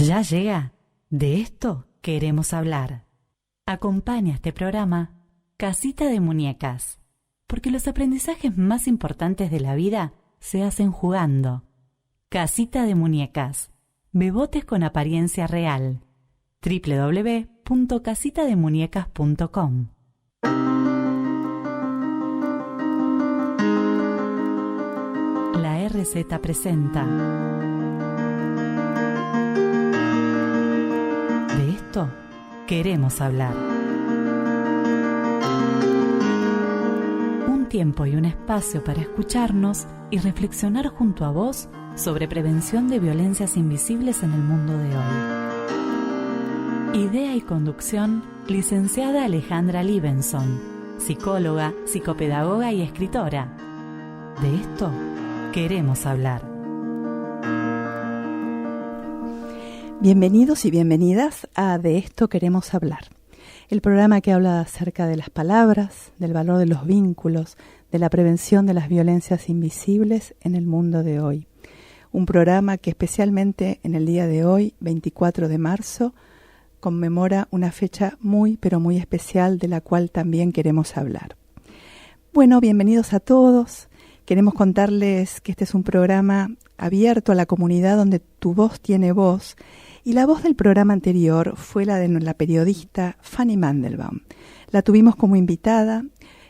Ya llega. De esto queremos hablar. Acompaña este programa Casita de Muñecas, porque los aprendizajes más importantes de la vida se hacen jugando. Casita de Muñecas. Bebotes con apariencia real. www.casitademuñecas.com. La RZ presenta. De esto queremos hablar. Un tiempo y un espacio para escucharnos y reflexionar junto a vos sobre prevención de violencias invisibles en el mundo de hoy. Idea y conducción, licenciada Alejandra Libenson, psicóloga, psicopedagoga y escritora. De esto queremos hablar. Bienvenidos y bienvenidas a De esto queremos hablar, el programa que habla acerca de las palabras, del valor de los vínculos, de la prevención de las violencias invisibles en el mundo de hoy. Un programa que especialmente en el día de hoy, 24 de marzo, conmemora una fecha muy, pero muy especial de la cual también queremos hablar. Bueno, bienvenidos a todos. Queremos contarles que este es un programa abierto a la comunidad donde tu voz tiene voz. Y la voz del programa anterior fue la de la periodista Fanny Mandelbaum. La tuvimos como invitada.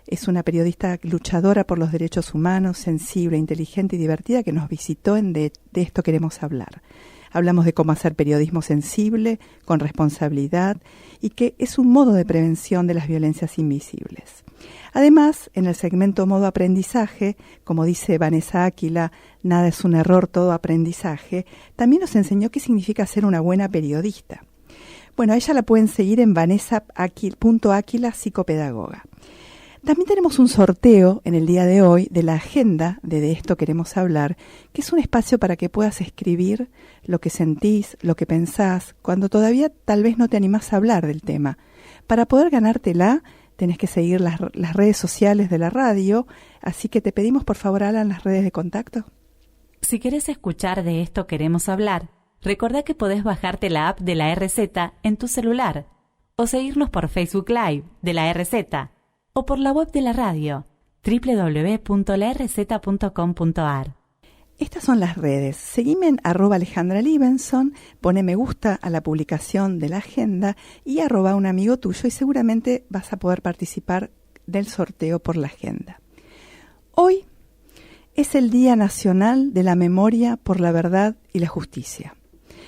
Es una periodista luchadora por los derechos humanos, sensible, inteligente y divertida que nos visitó en De esto queremos hablar. Hablamos de cómo hacer periodismo sensible, con responsabilidad, y que es un modo de prevención de las violencias invisibles. Además, en el segmento modo aprendizaje, como dice Vanessa Áquila, nada es un error, todo aprendizaje, también nos enseñó qué significa ser una buena periodista. Bueno, a ella la pueden seguir en vanessa.aquila psicopedagoga. También tenemos un sorteo en el día de hoy de la agenda de esto queremos hablar, que es un espacio para que puedas escribir lo que sentís, lo que pensás, cuando todavía tal vez no te animás a hablar del tema. Para poder ganártela, tenés que seguir las redes sociales de la radio, así que te pedimos por favor, Alan, las redes de contacto. Si querés escuchar De esto queremos hablar, recordá que podés bajarte la app de la RZ en tu celular o seguirnos por Facebook Live de la RZ o por la web de la radio www.larz.com.ar. Estas son las redes. Seguime en @Alejandra Libenson, pone me gusta a la publicación de la agenda y @ un amigo tuyo y seguramente vas a poder participar del sorteo por la agenda. Hoy es el Día Nacional de la Memoria por la Verdad y la Justicia.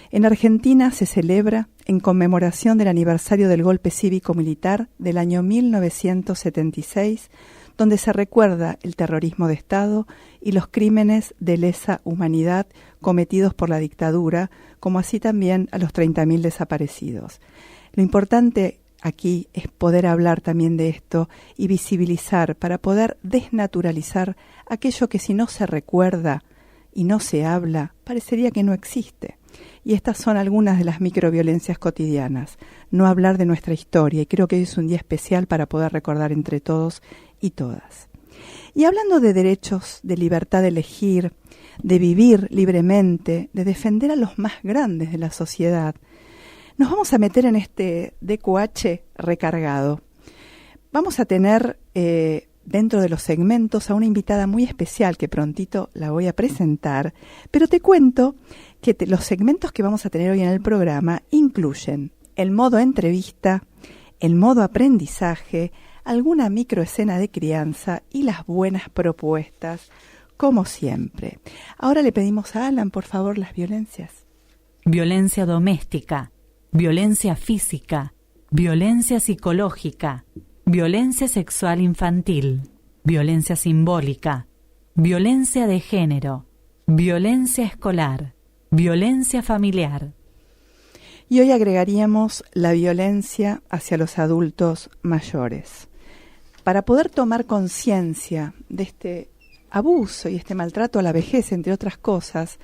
En Argentina se celebra en conmemoración del aniversario del golpe cívico-militar del año 1976, donde se recuerda el terrorismo de Estado y los crímenes de lesa humanidad cometidos por la dictadura, como así también a los 30.000 desaparecidos. Lo importante aquí es poder hablar también de esto y visibilizar para poder desnaturalizar aquello que si no se recuerda y no se habla, parecería que no existe. Y estas son algunas de las microviolencias cotidianas. No hablar de nuestra historia, y creo que hoy es un día especial para poder recordar entre todos y todas. Y hablando de derechos, de libertad de elegir, de vivir libremente, de defender a los más grandes de la sociedad, nos vamos a meter en este DQH recargado. Vamos a tener dentro de los segmentos a una invitada muy especial que prontito la voy a presentar, pero te cuento que los segmentos que vamos a tener hoy en el programa incluyen el modo entrevista, el modo aprendizaje, alguna microescena de crianza y las buenas propuestas, como siempre. Ahora le pedimos a Alan, por favor, las violencias. Violencia doméstica, violencia física, violencia psicológica, violencia sexual infantil, violencia simbólica, violencia de género, violencia escolar, violencia familiar. Y hoy agregaríamos la violencia hacia los adultos mayores. Para poder tomar conciencia de este abuso y este maltrato a la vejez, entre otras cosas,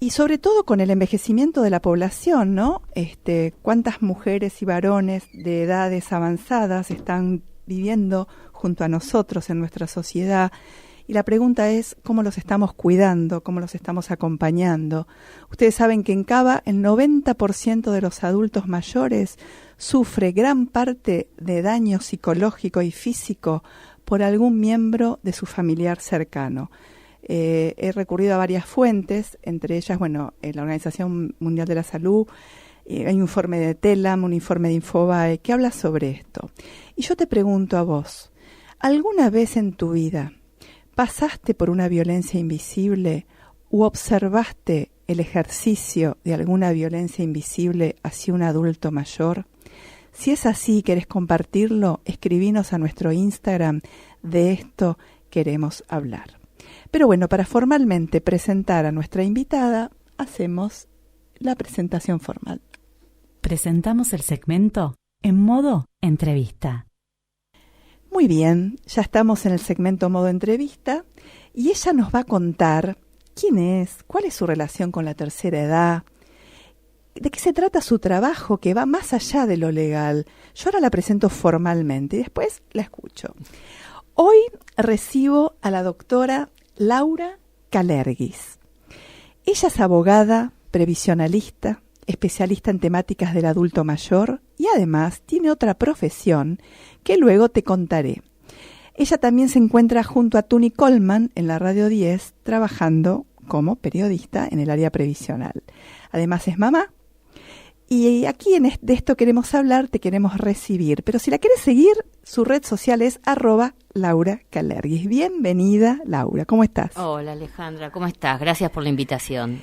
y sobre todo con el envejecimiento de la población, ¿no? Cuántas mujeres y varones de edades avanzadas están viviendo junto a nosotros en nuestra sociedad y la pregunta es cómo los estamos cuidando, cómo los estamos acompañando. Ustedes saben que en Cava el 90% de los adultos mayores sufre gran parte de daño psicológico y físico por algún miembro de su familiar cercano. He recurrido a varias fuentes, entre ellas, la Organización Mundial de la Salud, hay un informe de TELAM, un informe de Infobae que habla sobre esto. Y yo te pregunto a vos, ¿alguna vez en tu vida pasaste por una violencia invisible u observaste el ejercicio de alguna violencia invisible hacia un adulto mayor? Si es así y querés compartirlo, escribinos a nuestro Instagram. De esto queremos hablar. Pero bueno, para formalmente presentar a nuestra invitada, hacemos la presentación formal. Presentamos el segmento en modo entrevista. Muy bien, ya estamos en el segmento modo entrevista y ella nos va a contar quién es, cuál es su relación con la tercera edad, de qué se trata su trabajo que va más allá de lo legal. Yo ahora la presento formalmente y después la escucho. Hoy recibo a la doctora Laura Kalergis. Ella es abogada, previsionalista, especialista en temáticas del adulto mayor y además tiene otra profesión que luego te contaré. Ella también se encuentra junto a Tuni Coleman en la Radio 10 trabajando como periodista en el área previsional. Además es mamá y aquí de esto queremos hablar, te queremos recibir. Pero si la quieres seguir, su red social es @Laura Kalergis. Bienvenida, Laura, ¿cómo estás? Hola, Alejandra, ¿cómo estás? Gracias por la invitación.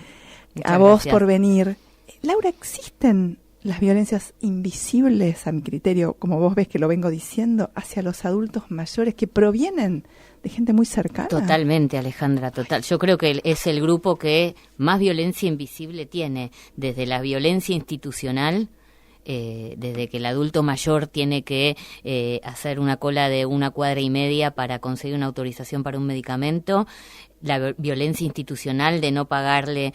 A vos por venir. Laura, ¿existen las violencias invisibles, a mi criterio, como vos ves que lo vengo diciendo, hacia los adultos mayores que provienen de gente muy cercana? Totalmente, Alejandra, total. Yo creo que es el grupo que más violencia invisible tiene, desde la violencia institucional, desde que el adulto mayor tiene que hacer una cola de 1,5 cuadras para conseguir una autorización para un medicamento, la violencia institucional de no pagarle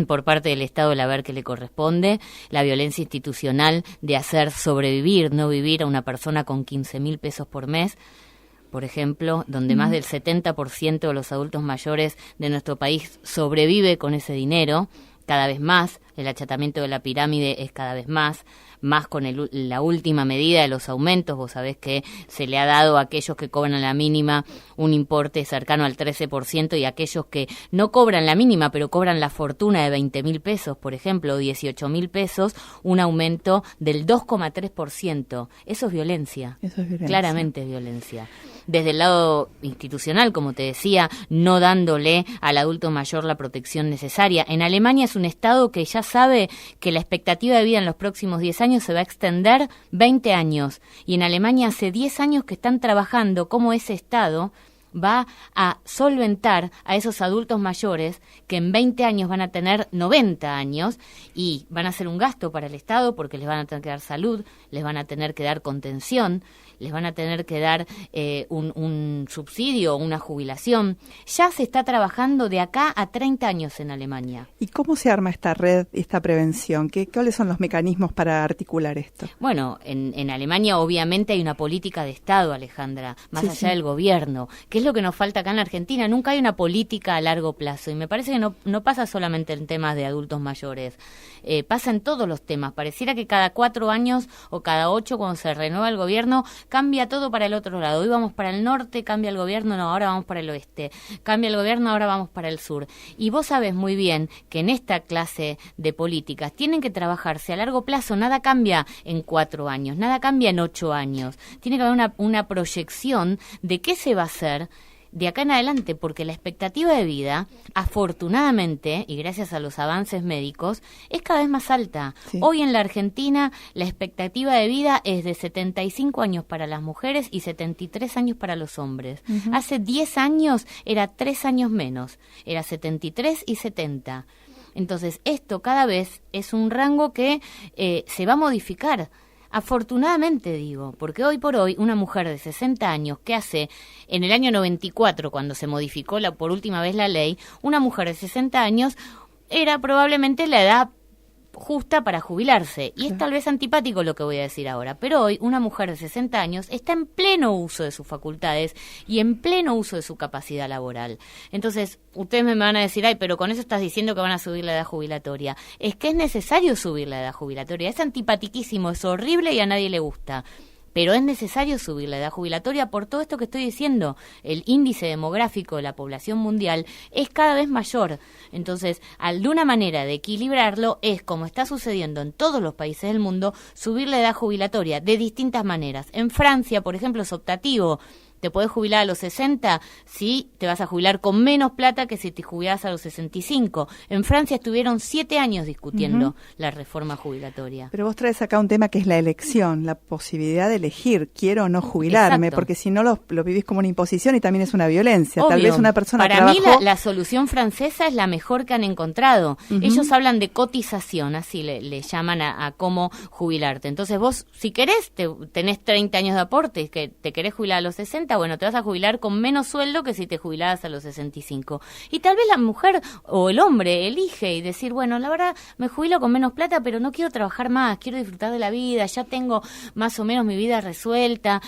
por parte del Estado el haber que le corresponde, la violencia institucional de hacer sobrevivir, no vivir a una persona con 15.000 pesos por mes, por ejemplo, donde más del 70% de los adultos mayores de nuestro país sobrevive con ese dinero. Cada vez más, el achatamiento de la pirámide es cada vez más con la última medida de los aumentos. Vos sabés que se le ha dado a aquellos que cobran la mínima un importe cercano al 13% y a aquellos que no cobran la mínima, pero cobran la fortuna de 20.000 pesos, por ejemplo, o 18.000 pesos, un aumento del 2,3%. Eso es violencia. Eso es violencia. Claramente es violencia. Desde el lado institucional, como te decía, no dándole al adulto mayor la protección necesaria. En Alemania es un estado que ya sabe que la expectativa de vida en los próximos 10 años se va a extender 20 años. Y en Alemania hace 10 años que están trabajando cómo ese estado va a solventar a esos adultos mayores que en 20 años van a tener 90 años y van a hacer un gasto para el Estado porque les van a tener que dar salud, les van a tener que dar contención, les van a tener que dar un subsidio o una jubilación. Ya se está trabajando de acá a 30 años en Alemania. ¿Y cómo se arma esta red, esta prevención? ¿Cuáles son los mecanismos para articular esto? Bueno, en Alemania obviamente hay una política de Estado, Alejandra, más allá del gobierno, que es lo que nos falta acá en Argentina. Nunca hay una política a largo plazo y me parece que no pasa solamente en temas de adultos mayores, pasa en todos los temas. Pareciera que cada 4 años o cada 8, cuando se renueva el gobierno, cambia todo para el otro lado. Hoy vamos para el norte, cambia el gobierno, no, ahora vamos para el oeste. Cambia el gobierno, ahora vamos para el sur. Y vos sabés muy bien que en esta clase de políticas tienen que trabajarse a largo plazo. Nada cambia en 4 años, nada cambia en 8 años. Tiene que haber una proyección de qué se va a hacer de acá en adelante, porque la expectativa de vida, afortunadamente, y gracias a los avances médicos, es cada vez más alta. Sí. Hoy en la Argentina, la expectativa de vida es de 75 años para las mujeres y 73 años para los hombres. Uh-huh. Hace 10 años era 3 años menos, era 73 y 70. Entonces, esto cada vez es un rango que se va a modificar. Afortunadamente digo, porque hoy por hoy una mujer de 60 años que hace, en el año 94, cuando se modificó por última vez la ley, una mujer de 60 años era probablemente la edad justa para jubilarse. Y es tal vez antipático lo que voy a decir ahora, pero hoy una mujer de 60 años está en pleno uso de sus facultades y en pleno uso de su capacidad laboral. Entonces, ustedes me van a decir, ay, pero con eso estás diciendo que van a subir la edad jubilatoria. Es que es necesario subir la edad jubilatoria. Es antipatiquísimo, es horrible y a nadie le gusta. Pero es necesario subir la edad jubilatoria por todo esto que estoy diciendo. El índice demográfico de la población mundial es cada vez mayor. Entonces, de una manera de equilibrarlo es, como está sucediendo en todos los países del mundo, subir la edad jubilatoria de distintas maneras. En Francia, por ejemplo, es optativo. Te podés jubilar a los 60, sí, te vas a jubilar con menos plata que si te jubilás a los 65. En Francia estuvieron 7 años discutiendo la reforma jubilatoria. Pero vos traes acá un tema que es la elección, la posibilidad de elegir, quiero o no jubilarme, porque si no lo vivís como una imposición y también es una violencia. Obvio. Tal vez una persona Para mí la solución francesa es la mejor que han encontrado. Ellos hablan de cotización, así le llaman a cómo jubilarte. Entonces vos, si querés, tenés 30 años de aporte y que te querés jubilar a los 60, bueno, te vas a jubilar con menos sueldo que si te jubilabas a los 65. Y tal vez la mujer o el hombre elige y decir, bueno, la verdad me jubilo con menos plata, pero no quiero trabajar más, quiero disfrutar de la vida, ya tengo más o menos mi vida resuelta.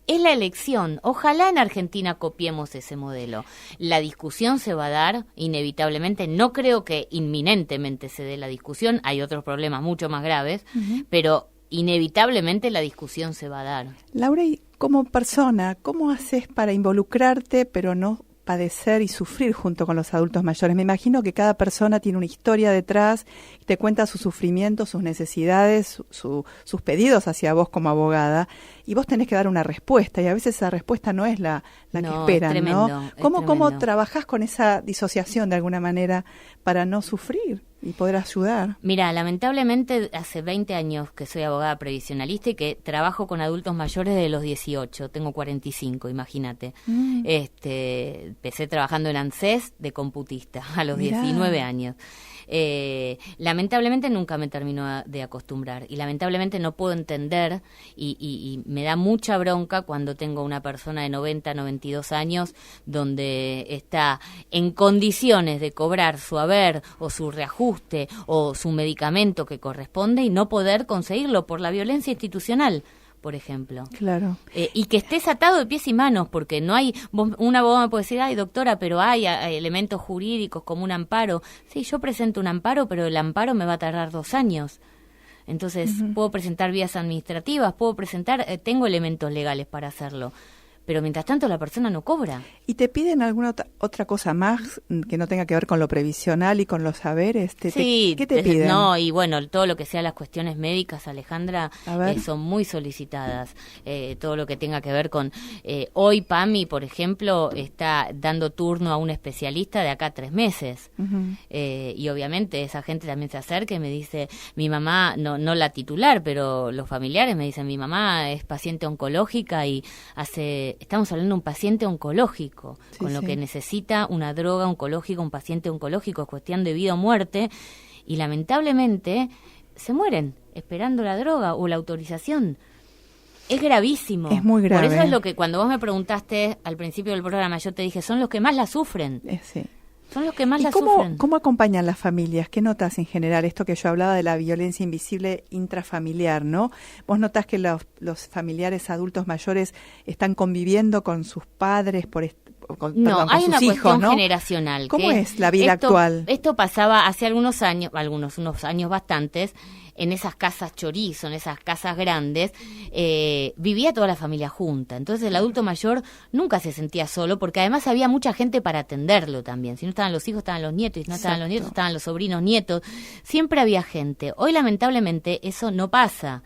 Es la elección. Ojalá en Argentina copiemos ese modelo. La discusión se va a dar, inevitablemente. No creo que inminentemente se dé la discusión. Hay otros problemas mucho más graves, pero inevitablemente la discusión se va a dar. Laura, y como persona, ¿cómo haces para involucrarte pero no padecer y sufrir junto con los adultos mayores? Me imagino que cada persona tiene una historia detrás y te cuenta sus sufrimientos, sus necesidades, sus pedidos hacia vos como abogada, y vos tenés que dar una respuesta, y a veces esa respuesta no es la que esperan, es tremendo, ¿no? es ¿Cómo trabajás con esa disociación de alguna manera para no sufrir y poder ayudar? Mira, lamentablemente hace 20 años que soy abogada previsionalista y que trabajo con adultos mayores de los 18, tengo 45, imagínate. Empecé trabajando en ANSES de computista a los 19 años. Lamentablemente nunca me terminó de acostumbrar y lamentablemente no puedo entender y me da mucha bronca cuando tengo una persona de 90, 92 años donde está en condiciones de cobrar su haber o su reajuste o su medicamento que corresponde y no poder conseguirlo por la violencia institucional, por ejemplo. Claro. Y que estés atado de pies y manos, porque no hay, un abogado me puede decir, ay doctora, pero hay elementos jurídicos como un amparo. Sí, yo presento un amparo, pero el amparo me va a tardar 2 años. Entonces, puedo presentar vías administrativas, tengo elementos legales para hacerlo. Pero mientras tanto la persona no cobra. ¿Y te piden alguna otra cosa más que no tenga que ver con lo previsional y con los saberes? Sí. ¿Qué te piden? No, y bueno, todo lo que sea las cuestiones médicas, Alejandra, son muy solicitadas. Todo lo que tenga que ver con... hoy PAMI, por ejemplo, está dando turno a un especialista de acá a 3 meses. Y obviamente esa gente también se acerca y me dice, mi mamá, no la titular, pero los familiares me dicen, mi mamá es paciente oncológica y estamos hablando de un paciente oncológico, con lo que necesita una droga oncológica, un paciente oncológico, es cuestión de vida o muerte, y lamentablemente se mueren esperando la droga o la autorización. Es gravísimo. Es muy grave. Por eso es lo que cuando vos me preguntaste al principio del programa, yo te dije, son los que más la sufren. Sí. Son los que más la sufren. ¿Cómo acompañan las familias? ¿Qué notas en general? Esto que yo hablaba de la violencia invisible intrafamiliar, ¿no? ¿Vos notás que los familiares adultos mayores están conviviendo con sus padres con hay una sus hijos, cuestión ¿no? generacional. ¿Cómo es la vida actual? Esto pasaba hace unos años bastantes, en esas casas chorizo, en esas casas grandes, vivía toda la familia junta. Entonces el adulto mayor nunca se sentía solo, porque además había mucha gente para atenderlo también. Si no estaban los hijos, estaban los nietos, y si no estaban los nietos, estaban los sobrinos nietos. Siempre había gente. Hoy lamentablemente eso no pasa.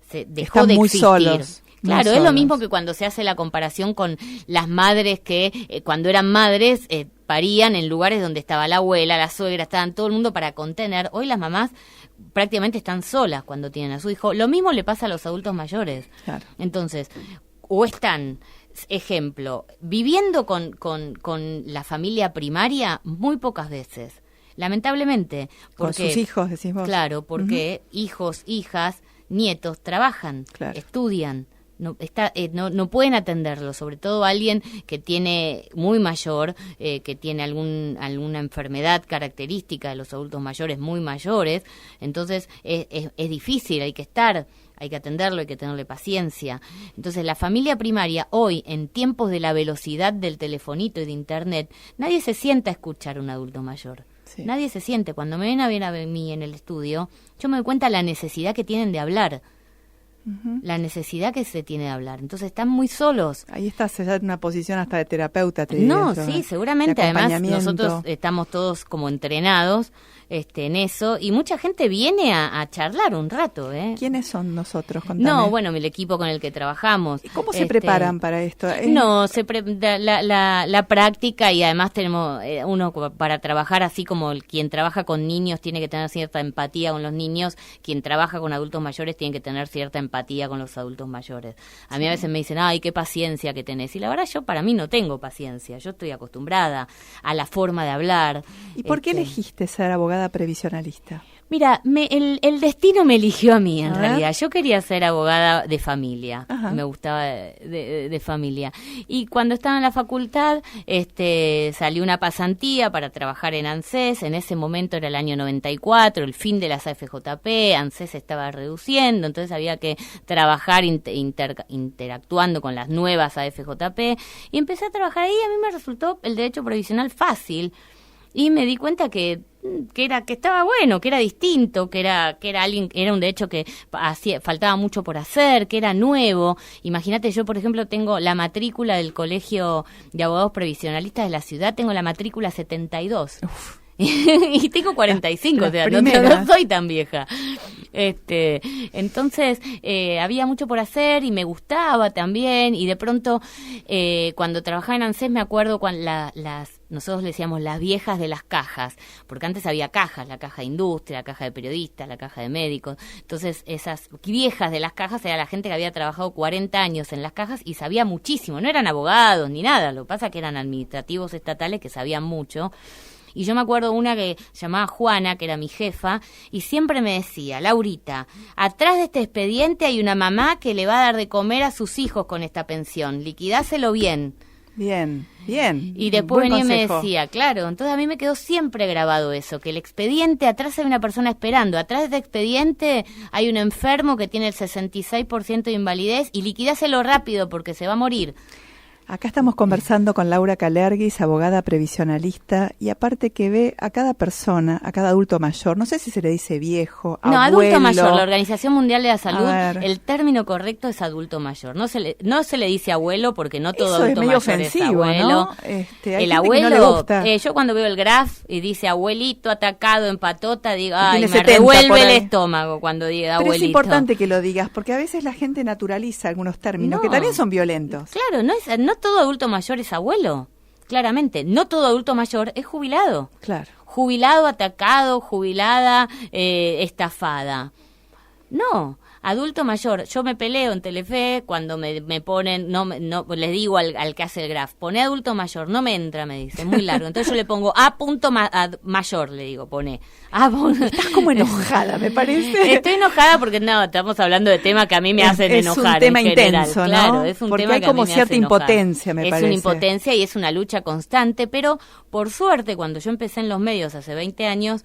Se dejó Están de muy existir. Solos. Claro, es lo mismo que cuando se hace la comparación con las madres que cuando eran madres parían en lugares donde estaba la abuela, la suegra, estaban todo el mundo para contener. Hoy las mamás prácticamente están solas cuando tienen a su hijo. Lo mismo le pasa a los adultos mayores. Claro. Entonces, o están, ejemplo, viviendo con la familia primaria muy pocas veces. Lamentablemente. Con sus hijos, decís vos. Claro, porque hijos, hijas, nietos trabajan, estudian, no pueden atenderlo, sobre todo alguien que tiene muy mayor, que tiene alguna enfermedad característica de los adultos mayores muy mayores, entonces es difícil, hay que atenderlo, hay que tenerle paciencia. Entonces la familia primaria hoy, en tiempos de la velocidad del telefonito y de internet, nadie se sienta a escuchar a un adulto mayor. Sí. Nadie se siente. Cuando me ven a ver a mí en el estudio, yo me doy cuenta de la necesidad que tienen de hablar. La necesidad que se tiene de hablar. Entonces están muy solos. Ahí estás ya en una posición hasta de terapeuta. No, sí, seguramente. Además, nosotros estamos todos como entrenados en eso, y mucha gente viene a charlar un rato. ¿Quiénes son nosotros? Contame. No, bueno, el equipo con el que trabajamos. ¿Y cómo se preparan para esto? No, la práctica, y además tenemos uno para trabajar, así como quien trabaja con niños tiene que tener cierta empatía con los niños, quien trabaja con adultos mayores tiene que tener cierta empatía con los adultos mayores. A mí a veces me dicen, ay, qué paciencia que tenés. Y la verdad, yo para mí no tengo paciencia. Yo estoy acostumbrada a la forma de hablar. ¿Y por qué elegiste ser abogada previsionalista? Mira, el destino me eligió a mí, en realidad. Yo quería ser abogada de familia. Ajá. Me gustaba de familia. Y cuando estaba en la facultad, salió una pasantía para trabajar en ANSES. En ese momento era el año 94, el fin de las AFJP. ANSES estaba reduciendo, entonces había que trabajar interactuando con las nuevas AFJP. Y empecé a trabajar ahí. A mí me resultó el derecho previsional fácil. Y me di cuenta que estaba bueno, que era distinto, que era un derecho que faltaba mucho por hacer, que era nuevo. Imagínate, yo por ejemplo tengo la matrícula del Colegio de Abogados Previsionalistas de la ciudad, tengo la matrícula 72. Uf. Y tengo 45, o sea, no soy tan vieja. Entonces, había mucho por hacer y me gustaba también. Y de pronto, cuando trabajaba en ANSES, me acuerdo cuando nosotros le decíamos las viejas de las cajas, porque antes había cajas, la caja de industria, la caja de periodistas, la caja de médicos. Entonces, esas viejas de las cajas era la gente que había trabajado 40 años en las cajas y sabía muchísimo. No eran abogados ni nada, lo que pasa es que eran administrativos estatales que sabían mucho. Y yo me acuerdo una que se llamaba Juana, que era mi jefa, y siempre me decía, Laurita, atrás de este expediente hay una mamá que le va a dar de comer a sus hijos con esta pensión, liquidáselo bien. Bien. Y después venía y me decía, claro, entonces a mí me quedó siempre grabado eso, que el expediente, atrás hay una persona esperando, atrás de este expediente hay un enfermo que tiene el 66% de invalidez y liquidáselo rápido porque se va a morir. Acá estamos conversando con Laura Kalergis, abogada previsionalista, y aparte que ve a cada persona, a cada adulto mayor, no sé si se le dice viejo, abuelo. No, adulto mayor, la Organización Mundial de la Salud, el término correcto es adulto mayor. No se le dice abuelo porque no todo eso adulto es medio mayor ofensivo, es abuelo. ¿no? El abuelo, no le gusta. Yo cuando veo el graf y dice abuelito atacado en patota, digo, ay, me revuelve el estómago cuando diga abuelito. Pero es importante que lo digas, porque a veces la gente naturaliza algunos términos que también son violentos. Claro, no todo adulto mayor es abuelo, claramente. No todo adulto mayor es jubilado. Claro. Jubilado atacado, jubilada estafada. No, adulto mayor. Yo me peleo en Telefe cuando me ponen, no les digo al que hace el graph, pone adulto mayor, no me entra, me dice, muy largo. Entonces yo le pongo mayor, le digo, pone. Estás como enojada, me parece. Estoy enojada porque estamos hablando de temas que a mí me hacen enojar. Es un tema en general. intenso, ¿no? Claro, es un porque tema hay que como a mí me cierta hace enojar. impotencia, me parece. Es una impotencia y es una lucha constante, pero por suerte cuando yo empecé en los medios hace 20 años,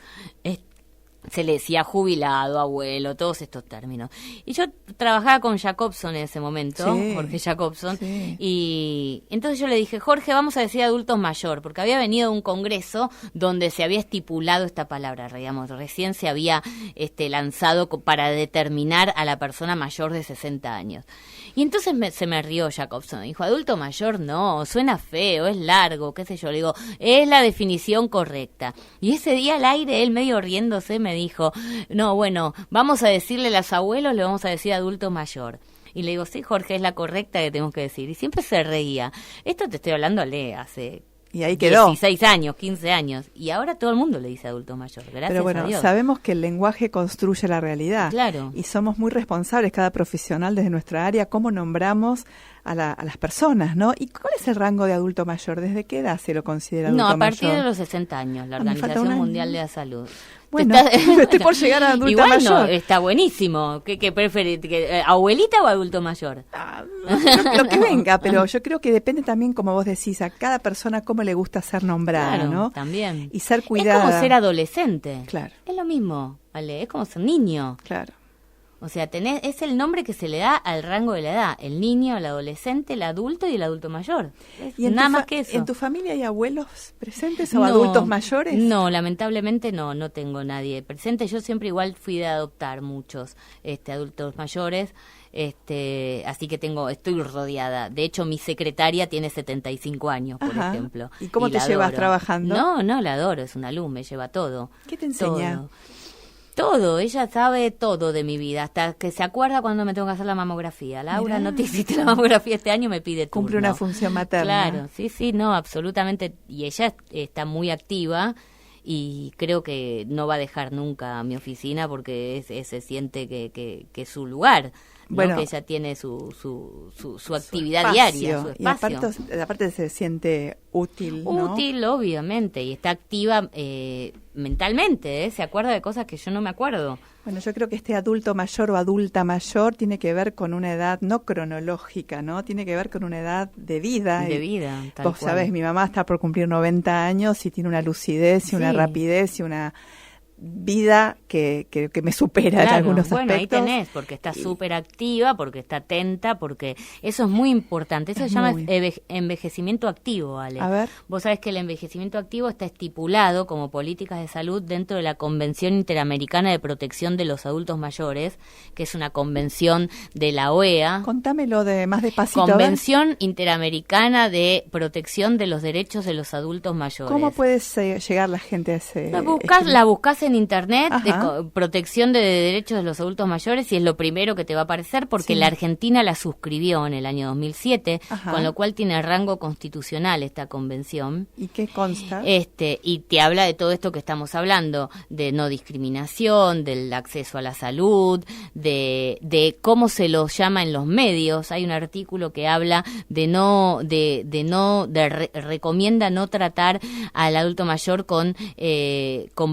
se le decía jubilado, abuelo, todos estos términos. Y yo trabajaba con Jacobson en ese momento, sí, Jorge Jacobson, sí. Y entonces yo le dije, Jorge, vamos a decir adultos mayor, porque había venido un congreso donde se había estipulado esta palabra, digamos, recién se había lanzado para determinar a la persona mayor de 60 años. Y entonces se me rió Jacobson, dijo, adulto mayor no, suena feo, es largo, qué sé yo, le digo, es la definición correcta. Y ese día al aire, él medio riéndose, me dijo, no, bueno, vamos a decirle a los abuelos, le vamos a decir adulto mayor. Y le digo, sí, Jorge, es la correcta que tenemos que decir. Y siempre se reía. Esto te estoy hablando hace y ahí quedó. 16 años, 15 años. Y ahora todo el mundo le dice adulto mayor, gracias Pero bueno, a Dios. Sabemos que el lenguaje construye la realidad. Claro. Y somos muy responsables, cada profesional desde nuestra área, cómo nombramos a las personas, ¿no? ¿Y cuál es el rango de adulto mayor? ¿Desde qué edad se lo considera adulto mayor? No, a partir de los 60 años, la Organización Mundial de la Salud. Bueno, estoy por llegar a adulta igual mayor. No, está buenísimo. ¿Qué preferís? ¿Abuelita o adulto mayor? Lo que venga, pero yo creo que depende también, como vos decís, a cada persona cómo le gusta ser nombrada, Claro, ¿no? también. Y ser cuidada. Es como ser adolescente. Claro. Es lo mismo, ¿vale? Es como ser niño. Claro. O sea, es el nombre que se le da al rango de la edad. El niño, el adolescente, el adulto y el adulto mayor. ¿Y nada más que eso. ¿En tu familia hay abuelos presentes o adultos mayores? No, lamentablemente no tengo nadie presente. Yo siempre igual fui de adoptar muchos adultos mayores. Así que estoy rodeada. De hecho, mi secretaria tiene 75 años, por ejemplo. ¿Y cómo te llevas trabajando? No, la adoro, es una luz, me lleva todo. ¿Qué te enseña? Todo, ella sabe todo de mi vida, hasta que se acuerda cuando me tengo que hacer la mamografía. Laura, Mirá. no te hiciste la mamografía este año, me pide turno. Cumple una función materna. Claro, sí, no, absolutamente. Y ella está muy activa y creo que no va a dejar nunca mi oficina porque se siente que es su lugar. ¿no? Bueno, que ella tiene su actividad diaria, su espacio. Y aparte se siente útil, ¿no? Útil, obviamente, y está activa mentalmente, se acuerda de cosas que yo no me acuerdo. Bueno, yo creo que este adulto mayor o adulta mayor tiene que ver con una edad no cronológica, ¿no? Tiene que ver con una edad de vida. De vida, tal Vos cual. sabés, mi mamá está por cumplir 90 años y tiene una lucidez y una Sí. rapidez y una vida que me supera en Claro, algunos bueno, aspectos. ahí tenés, porque está súper activa, porque está atenta, porque eso es muy importante. Eso Es se llama muy. envejecimiento activo, Ale. A ver. Vos sabés que el envejecimiento activo está estipulado como políticas de salud dentro de la Convención Interamericana de Protección de los Adultos Mayores, que es una convención de la OEA. Contámelo más despacito. a ver. Convención Interamericana de Protección de los Derechos de los Adultos Mayores. ¿Cómo puede llegar la gente a ese? La buscas en internet, Ajá. protección de derechos de los adultos mayores, y es lo primero que te va a aparecer porque Sí. la Argentina la suscribió en el año 2007, Ajá. con lo cual tiene rango constitucional esta convención. ¿Y qué consta? Y te habla de todo esto que estamos hablando, de no discriminación, del acceso a la salud, de cómo se los llama en los medios. Hay un artículo que habla recomienda no tratar al adulto mayor con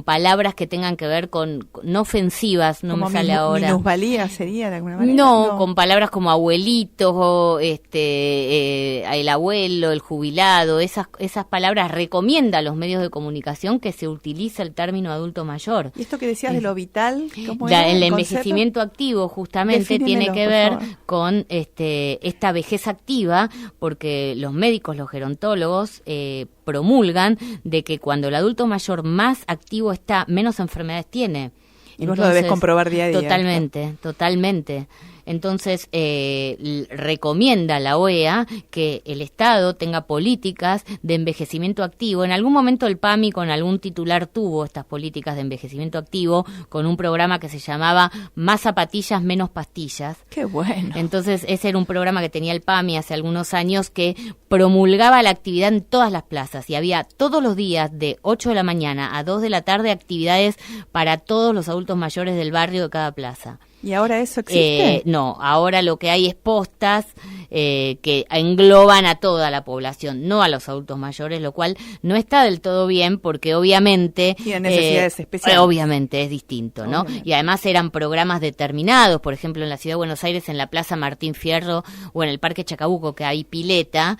palabras que tengan que ver con no ofensivas, no Como me sale ahora. minusvalía sería de alguna manera. No, con palabras como abuelitos o el abuelo, el jubilado, esas palabras recomienda a los medios de comunicación que se utilice el término adulto mayor. ¿Y esto que decías de lo vital? ¿Cómo era El concepto? envejecimiento activo justamente tiene Defínemelo, que por ver favor. con esta vejez activa, porque los médicos, los gerontólogos promulgan de que cuando el adulto mayor más activo está, menos enfermedades tiene. Y vos lo debés comprobar día a día. Totalmente. Entonces, recomienda la OEA que el Estado tenga políticas de envejecimiento activo. En algún momento el PAMI con algún titular tuvo estas políticas de envejecimiento activo con un programa que se llamaba Más zapatillas, menos pastillas. Qué bueno. Entonces, ese era un programa que tenía el PAMI hace algunos años que promulgaba la actividad en todas las plazas y había todos los días de 8 de la mañana a 2 de la tarde actividades para todos los adultos mayores del barrio de cada plaza. ¿Y ahora eso existe? No, ahora lo que hay es postas que engloban a toda la población, no a los adultos mayores, lo cual no está del todo bien porque obviamente... Tienen necesidades especiales. Obviamente, es distinto, ¿no? Obviamente. Y además eran programas determinados, por ejemplo, en la Ciudad de Buenos Aires, en la Plaza Martín Fierro o en el Parque Chacabuco, que hay pileta,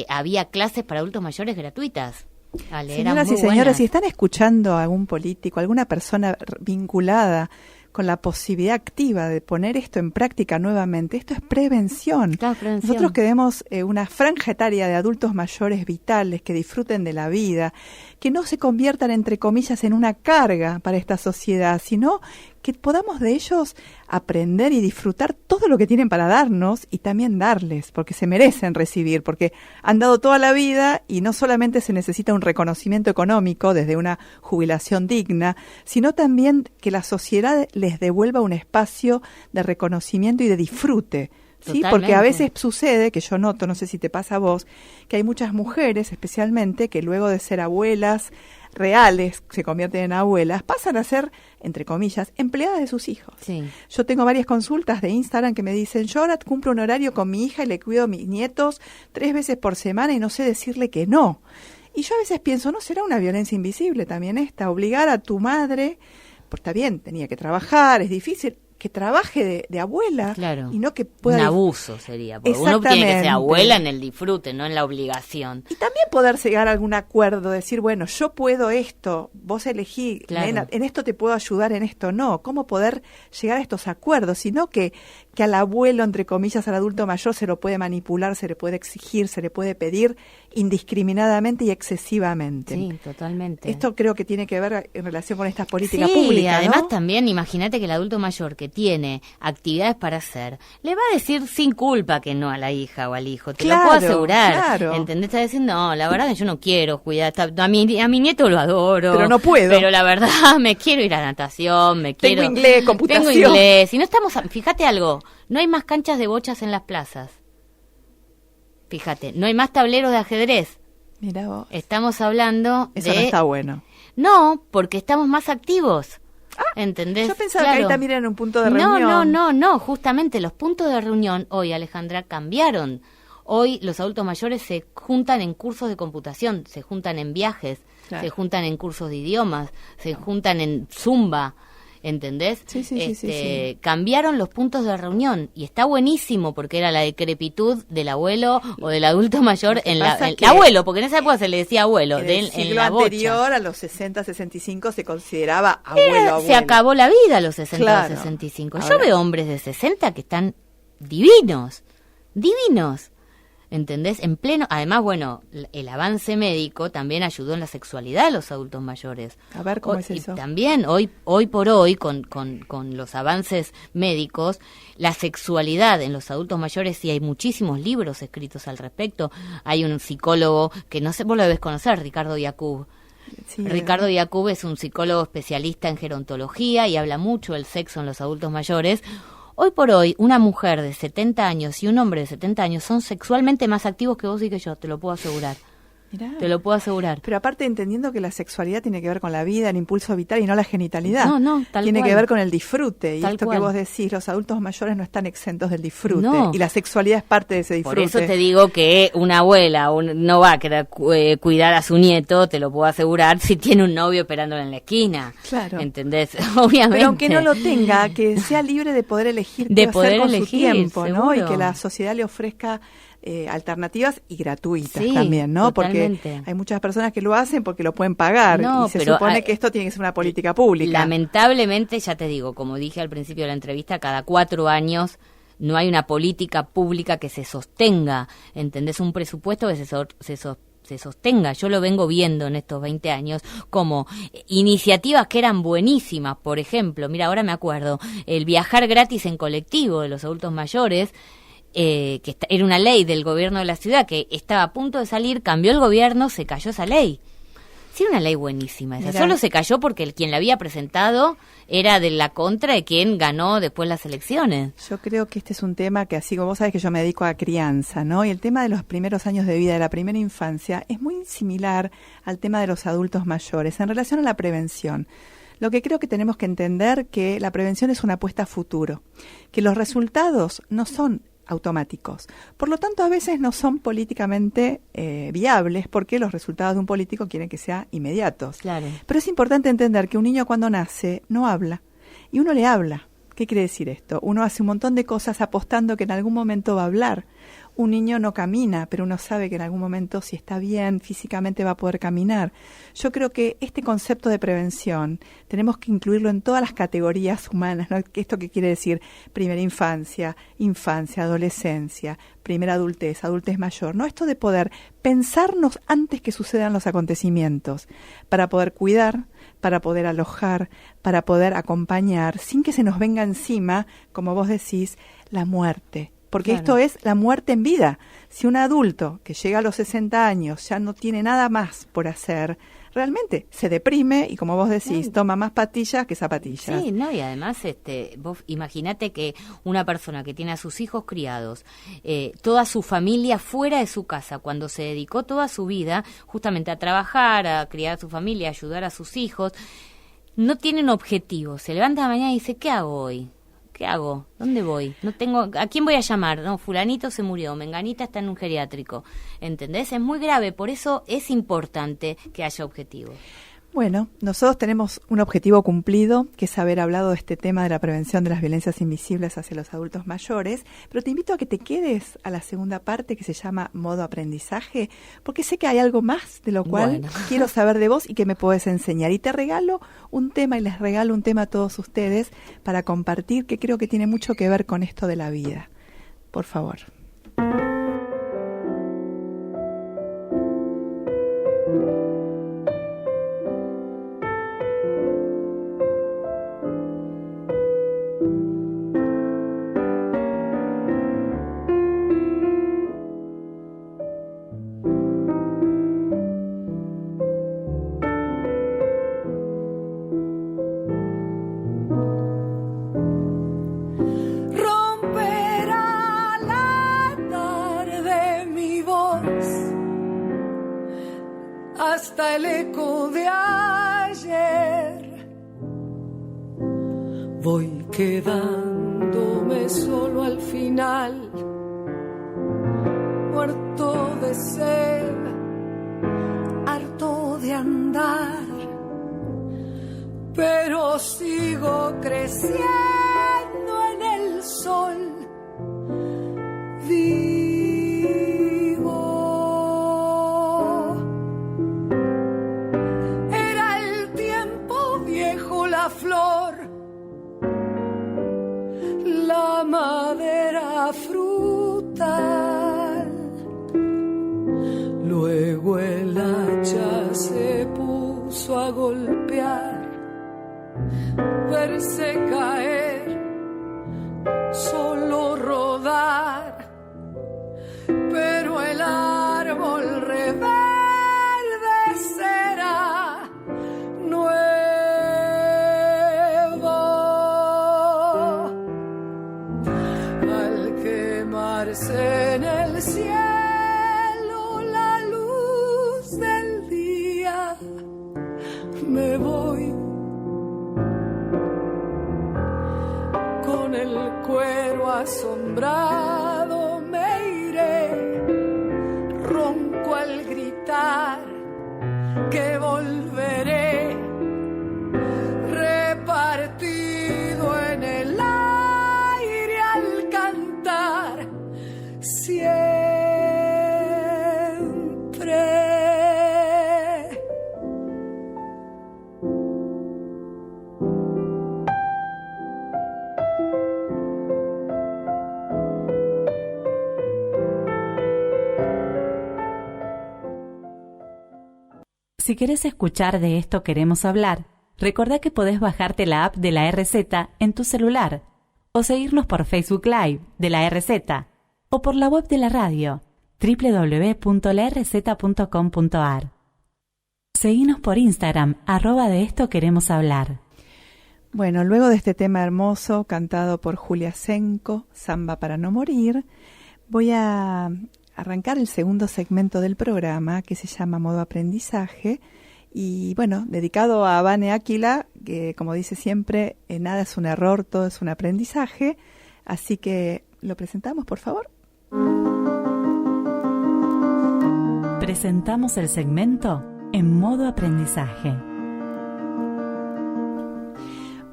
había clases para adultos mayores gratuitas. Ale, eran Señoras muy y señores, buenas. si están escuchando a algún político, alguna persona vinculada con la posibilidad activa de poner esto en práctica nuevamente, esto es prevención. Claro, prevención. Nosotros queremos una franja etaria de adultos mayores vitales que disfruten de la vida, que no se conviertan, entre comillas, en una carga para esta sociedad, sino que podamos de ellos aprender y disfrutar todo lo que tienen para darnos y también darles, porque se merecen recibir, porque han dado toda la vida y no solamente se necesita un reconocimiento económico desde una jubilación digna, sino también que la sociedad les devuelva un espacio de reconocimiento y de disfrute. Sí, porque a veces sucede, que yo noto, no sé si te pasa a vos, que hay muchas mujeres especialmente que luego de ser abuelas reales, se convierten en abuelas, pasan a ser, entre comillas, empleadas de sus hijos. Sí. Yo tengo varias consultas de Instagram que me dicen, yo ahora cumplo un horario con mi hija y le cuido a mis nietos 3 veces por semana y no sé decirle que no. Y yo a veces pienso, ¿no será una violencia invisible también esta? Obligar a tu madre, pues está bien, tenía que trabajar, es difícil, que trabaje de abuela, claro, y no que pueda... Un abuso sería, porque uno tiene que ser abuela en el disfrute, no en la obligación. Y también poder llegar a algún acuerdo, decir, bueno, yo puedo esto, vos elegí, claro, nena, en esto te puedo ayudar, en esto no. ¿Cómo poder llegar a estos acuerdos? Sino que al abuelo, entre comillas, al adulto mayor, se lo puede manipular, se le puede exigir, se le puede pedir indiscriminadamente y excesivamente. Sí, totalmente. Esto creo que tiene que ver en relación con estas políticas públicas, y además ¿no? también, imagínate que el adulto mayor que tiene actividades para hacer, le va a decir sin culpa que no a la hija o al hijo, te lo puedo asegurar. Claro. ¿Entendés? Está diciendo, no, la verdad que yo no quiero cuidar, a mi nieto lo adoro. Pero no puedo. Pero la verdad me quiero ir a natación, Tengo inglés, computación. Tengo inglés. Y no estamos, fíjate algo, no hay más canchas de bochas en las plazas. Fíjate, no hay más tableros de ajedrez. Mirá vos. Estamos hablando Eso no está bueno. No, porque estamos más activos. ¿Entendés? Yo pensaba que ahí también era un punto de reunión. No, justamente los puntos de reunión hoy, Alejandra, cambiaron. Hoy los adultos mayores se juntan en cursos de computación, se juntan en viajes, se juntan en cursos de idiomas, se juntan en Zumba, ¿entendés? Sí. Cambiaron los puntos de reunión y está buenísimo porque era la decrepitud del abuelo o del adulto mayor el abuelo, porque en esa época se le decía abuelo. En el siglo anterior, a los 60, 65, se consideraba abuelo. Se acabó la vida a los 60 o 65. Yo veo hombres de 60 que están divinos. ¿Entendés? En pleno, además, bueno, el avance médico también ayudó en la sexualidad de los adultos mayores. A ver, ¿cómo es eso? Y también, hoy por hoy, con los avances médicos, la sexualidad en los adultos mayores, sí hay muchísimos libros escritos al respecto. Hay un psicólogo que no sé, vos lo debes conocer, Ricardo Yacoub. Sí, Ricardo Yacoub es un psicólogo especialista en gerontología y habla mucho del sexo en los adultos mayores. Hoy por hoy, una mujer de 70 años y un hombre de 70 años son sexualmente más activos que vos y que yo, te lo puedo asegurar. Mirá. Te lo puedo asegurar. Pero aparte entendiendo que la sexualidad tiene que ver con la vida, el impulso vital y no la genitalidad. Tal tiene cual. que ver con el disfrute. Y Tal esto cual. Que vos decís, los adultos mayores no están exentos del disfrute. No. Y la sexualidad es parte de ese disfrute. Por eso te digo que una abuela no va a querer cuidar a su nieto, te lo puedo asegurar, si tiene un novio esperándolo en la esquina. Claro. ¿Entendés? Obviamente. Pero aunque no lo tenga, que sea libre de poder elegir qué hacer con su tiempo, seguro. ¿no? Y que la sociedad le ofrezca alternativas y gratuitas sí, también, ¿no? Totalmente. Porque hay muchas personas que lo hacen porque lo pueden pagar y se supone que esto tiene que ser una política pública. Lamentablemente, ya te digo, como dije al principio de la entrevista, cada 4 años no hay una política pública que se sostenga, ¿entendés? Un presupuesto que se sostenga. Yo lo vengo viendo en estos 20 años como iniciativas que eran buenísimas. Por ejemplo, mira, ahora me acuerdo, el viajar gratis en colectivo de los adultos mayores, que era una ley del gobierno de la ciudad que estaba a punto de salir, cambió el gobierno, se cayó esa ley. Sí, era una ley buenísima esa. Solo se cayó porque quien la había presentado era de la contra de quien ganó después las elecciones. Yo creo que este es un tema que, así como vos sabés que yo me dedico a crianza, ¿no? Y el tema de los primeros años de vida, de la primera infancia, es muy similar al tema de los adultos mayores en relación a la prevención. Lo que creo que tenemos que entender que la prevención es una apuesta a futuro, que los resultados no son automáticos. Por lo tanto, a veces no son políticamente viables porque los resultados de un político quieren que sean inmediatos. Claro. Pero es importante entender que un niño cuando nace no habla y uno le habla. ¿Qué quiere decir esto? Uno hace un montón de cosas apostando que en algún momento va a hablar. Un niño no camina, pero uno sabe que en algún momento, si está bien, físicamente va a poder caminar. Yo creo que este concepto de prevención tenemos que incluirlo en todas las categorías humanas, ¿no? ¿Esto qué quiere decir? Primera infancia, adolescencia, primera adultez mayor, ¿no? Esto de poder pensarnos antes que sucedan los acontecimientos, para poder cuidar, para poder alojar, para poder acompañar, sin que se nos venga encima, como vos decís, la muerte. Porque esto es la muerte en vida. Si un adulto que llega a los 60 años ya no tiene nada más por hacer, realmente se deprime y, como vos decís, toma más pastillas que zapatillas. Sí, no, y además vos imaginate que una persona que tiene a sus hijos criados, toda su familia fuera de su casa, cuando se dedicó toda su vida justamente a trabajar, a criar a su familia, a ayudar a sus hijos, no tienen objetivos. Se levanta de mañana y dice, ¿qué hago hoy? ¿Qué hago? ¿Dónde voy? No tengo, ¿a quién voy a llamar? No, fulanito se murió, menganita está en un geriátrico. ¿Entendés? Es muy grave, por eso es importante que haya objetivos. Bueno, nosotros tenemos un objetivo cumplido, que es haber hablado de este tema de la prevención de las violencias invisibles hacia los adultos mayores, pero te invito a que te quedes a la segunda parte que se llama modo aprendizaje, porque sé que hay algo más de lo cual quiero saber de vos y que me podés enseñar. Y te regalo un tema y les regalo un tema a todos ustedes para compartir, que creo que tiene mucho que ver con esto de la vida. Por favor. Hasta el eco de ayer, voy quedándome solo al final, muerto de sed, harto de andar, pero sigo creciendo en el sol. Flor, la madera frutal, luego el hacha se puso a golpear, verse caer, solo rodar, pero el árbol reverdecerá nuevo. En el cielo la luz del día, me voy con el cuero asombrado, me iré ronco al gritar que volveré repartido en el aire al cantar siempre. Si querés escuchar De Esto Queremos Hablar, recordá que podés bajarte la app de la RZ en tu celular o seguirnos por Facebook Live de la RZ o por la web de la radio www.larz.com.ar. Seguinos por Instagram, @De Esto Queremos Hablar. Bueno, luego de este tema hermoso cantado por Julia Senko, Samba para no morir, voy a arrancar el segundo segmento del programa que se llama Modo Aprendizaje y bueno, dedicado a Vane Áquila, que como dice siempre, nada es un error, todo es un aprendizaje, así que lo presentamos, por favor. Presentamos el segmento en Modo Aprendizaje.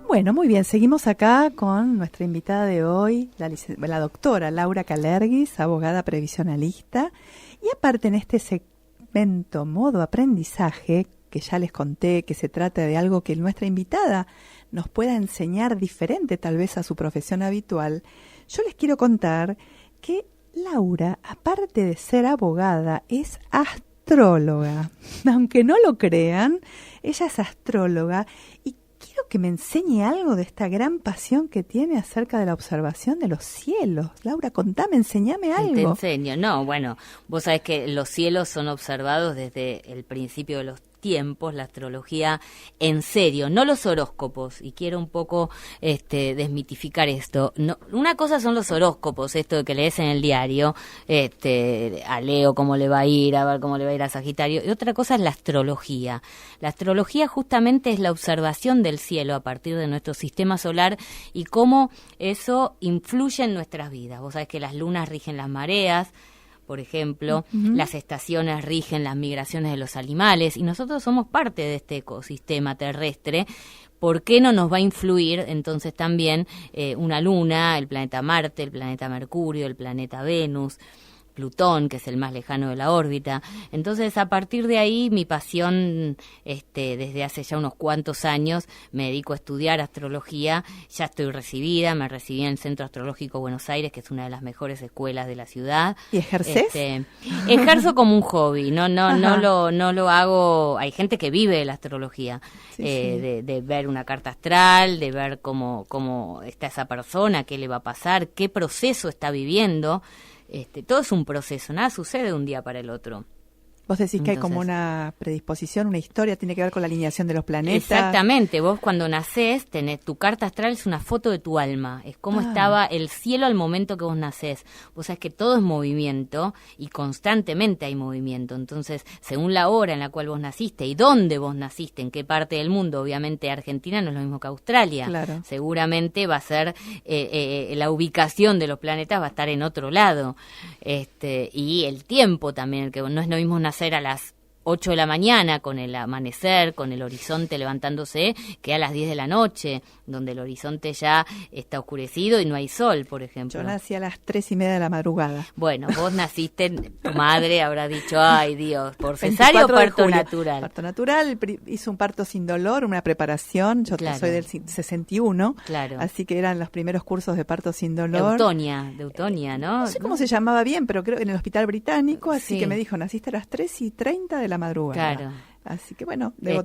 Bueno, muy bien, seguimos acá con nuestra invitada de hoy, la doctora Laura Kalergis, abogada previsionalista, y aparte en este segmento Modo Aprendizaje, que ya les conté que se trata de algo que nuestra invitada nos pueda enseñar diferente tal vez a su profesión habitual, yo les quiero contar que Laura, aparte de ser abogada, es astróloga. Aunque no lo crean, ella es astróloga y quiero que me enseñe algo de esta gran pasión que tiene acerca de la observación de los cielos. Laura, contame, enséñame algo. Te enseño. No, bueno, vos sabés que los cielos son observados desde el principio de los tiempos, la astrología en serio, no los horóscopos, y quiero un poco desmitificar esto. No, una cosa son los horóscopos, esto de que lees en el diario, a Leo cómo le va a ir, a ver cómo le va a ir a Sagitario, y otra cosa es la astrología. La astrología justamente es la observación del cielo a partir de nuestro sistema solar y cómo eso influye en nuestras vidas. Vos sabés que las lunas rigen las mareas, por ejemplo, las estaciones rigen las migraciones de los animales, y nosotros somos parte de este ecosistema terrestre. ¿Por qué no nos va a influir entonces también una luna, el planeta Marte, el planeta Mercurio, el planeta Venus, Plutón, que es el más lejano de la órbita? Entonces, a partir de ahí, mi pasión, desde hace ya unos cuantos años, me dedico a estudiar astrología. Ya estoy recibida, me recibí en el Centro Astrológico Buenos Aires, que es una de las mejores escuelas de la ciudad. ¿Y ejercés? Ejerzo como un hobby, no lo hago. Hay gente que vive de la astrología, sí. De ver una carta astral, de ver cómo está esa persona, qué le va a pasar, qué proceso está viviendo. Todo es un proceso, nada sucede de un día para el otro. Vos decís que hay como una predisposición, una historia, tiene que ver con la alineación de los planetas. Exactamente, vos cuando nacés, tu carta astral es una foto de tu alma, es cómo estaba el cielo al momento que vos nacés. Vos sabés que todo es movimiento y constantemente hay movimiento, entonces según la hora en la cual vos naciste y dónde vos naciste, en qué parte del mundo, obviamente Argentina no es lo mismo que Australia, claro. Seguramente va a ser, la ubicación de los planetas va a estar en otro lado, y el tiempo también, que no es lo mismo nacer a las 8 de la mañana con el amanecer, con el horizonte levantándose, que a las 10 de la noche, donde el horizonte ya está oscurecido y no hay sol, por ejemplo. Yo nací a las 3:30 de la madrugada. Bueno, vos naciste, tu madre habrá dicho, ay Dios, ¿por cesárea o parto natural? Parto natural, hizo un parto sin dolor, una preparación, yo soy del 61, claro. Así que eran los primeros cursos de parto sin dolor. De Eutonia, ¿no? No sé cómo se llamaba bien, pero creo en el Hospital Británico, así que me dijo, naciste a las 3:30 de la madrugada. Claro. Así que bueno, creo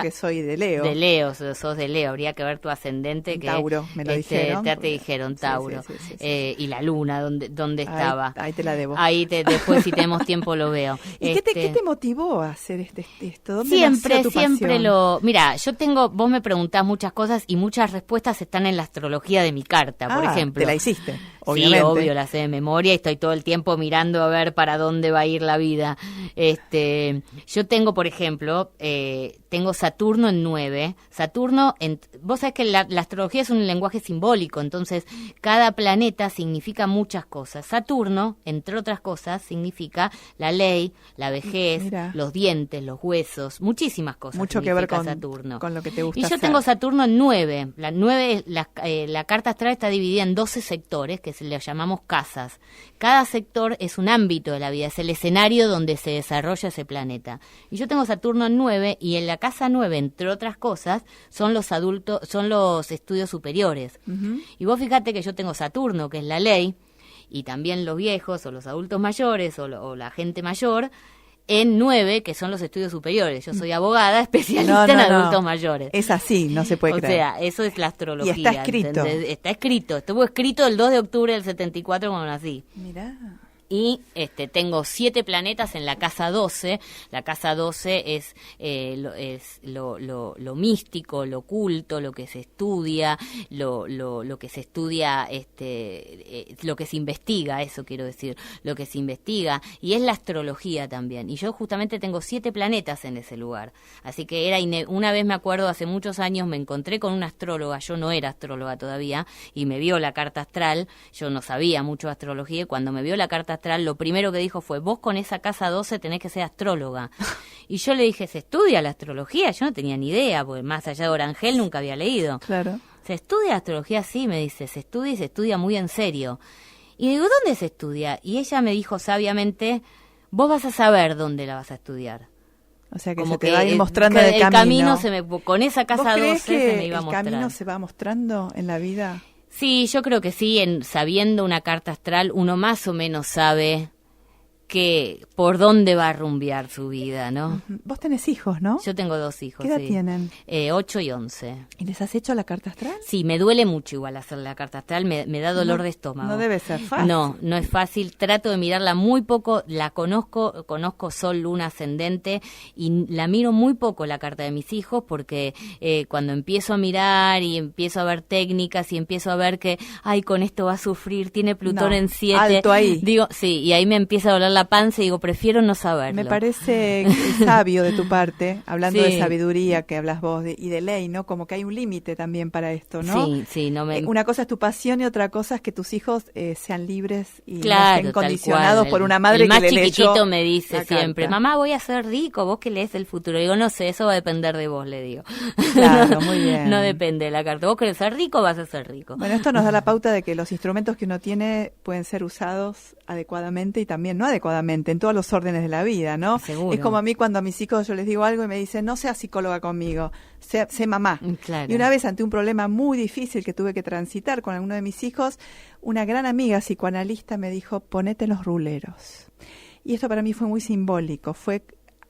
que soy de Leo. De Leo, sos de Leo, habría que ver tu ascendente. Que Tauro, me lo dijeron. Ya te dijeron Tauro. Sí. Y la luna, ¿dónde estaba? Ahí te la debo. Después si tenemos tiempo lo veo. ¿Y qué te motivó a hacer esto? ¿Dónde siempre nació tu pasión? Mira, vos me preguntás muchas cosas y muchas respuestas están en la astrología de mi carta, por ejemplo. ¿Te la hiciste? Obviamente. Sí, obvio, la sé de memoria y estoy todo el tiempo mirando a ver para dónde va a ir la vida. Yo tengo, por ejemplo, tengo Saturno en 9. Vos sabés que la astrología es un lenguaje simbólico, entonces cada planeta significa muchas cosas. Saturno, entre otras cosas, significa la ley, la vejez, los dientes, los huesos, muchísimas cosas. Mucho que ver con Saturno. Con lo que te gusta Y yo tengo Saturno en 9. La carta astral está dividida en 12 sectores que le llamamos casas. Cada sector es un ámbito de la vida, es el escenario donde se desarrolla ese planeta. Y yo tengo Saturno en 9 y en la casa 9, entre otras cosas, son los estudios superiores. Uh-huh. Y vos fíjate que yo tengo Saturno, que es la ley, y también los viejos o los adultos mayores o la gente mayor, en 9, que son los estudios superiores. Yo soy abogada especialista en adultos mayores. Es así, no se puede creer. O sea, eso es la astrología. Y está escrito. ¿Entendés? Está escrito. Estuvo escrito el 2 de octubre del 74 cuando nací. Mirá. Y tengo 7 planetas en la casa 12. La casa 12 es lo místico, lo oculto, lo que se estudia, lo que se estudia, lo que se investiga, eso quiero decir, lo que se investiga. Y es la astrología también. Y yo justamente tengo 7 planetas en ese lugar. Así que una vez me acuerdo, hace muchos años, me encontré con una astróloga. Yo no era astróloga todavía y me vio la carta astral. Yo no sabía mucho de astrología y cuando me vio la carta astral, lo primero que dijo fue, vos con esa casa 12 tenés que ser astróloga. Y yo le dije, ¿se estudia la astrología? Yo no tenía ni idea, porque más allá de Orangel nunca había leído. Claro. ¿Se estudia astrología? Sí, me dice, se estudia y se estudia muy en serio. Y digo, ¿dónde se estudia? Y ella me dijo sabiamente, vos vas a saber dónde la vas a estudiar. O sea que como se te va a ir mostrando el camino. Con esa casa 12 se me iba a mostrar. ¿El camino se va mostrando en la vida? Sí, yo creo que sí, sabiendo una carta astral, uno más o menos sabe por dónde va a rumbear su vida, ¿no? Vos tenés hijos, ¿no? Yo tengo 2 hijos. ¿Qué edad sí. tienen? 8 y 11. ¿Y les has hecho la carta astral? Sí, me duele mucho igual hacer la carta astral, me da dolor de estómago. No debe ser fácil. No es fácil, trato de mirarla muy poco, la conozco Sol, Luna, Ascendente, y la miro muy poco la carta de mis hijos, porque cuando empiezo a mirar y empiezo a ver técnicas y empiezo a ver que, con esto va a sufrir, tiene Plutón en 7. Alto ahí. Digo, sí, y ahí me empieza a doler la panza y digo, prefiero no saberlo. Me parece sabio de tu parte, hablando Sí. de sabiduría que hablas vos y de ley, ¿no? Como que hay un límite también para esto, ¿no? Sí, Una cosa es tu pasión y otra cosa es que tus hijos sean libres y no claro, estén condicionados por una madre el más que le leyó chiquitito me dice la siempre, carta. mamá, voy a ser rico, vos que lees el futuro. Digo, no sé, eso va a depender de vos, le digo. Claro, muy bien. No depende de la carta. Vos querés ser rico, vas a ser rico. Bueno, esto nos da la pauta de que los instrumentos que uno tiene pueden ser usados adecuadamente y también no adecuadamente en todos los órdenes de la vida, ¿no? Seguro. Es como a mí cuando a mis hijos yo les digo algo y me dicen, no seas psicóloga conmigo, sé mamá. Claro. Y una vez ante un problema muy difícil que tuve que transitar con alguno de mis hijos, una gran amiga psicoanalista me dijo, ponete los ruleros. Y esto para mí fue muy simbólico, fue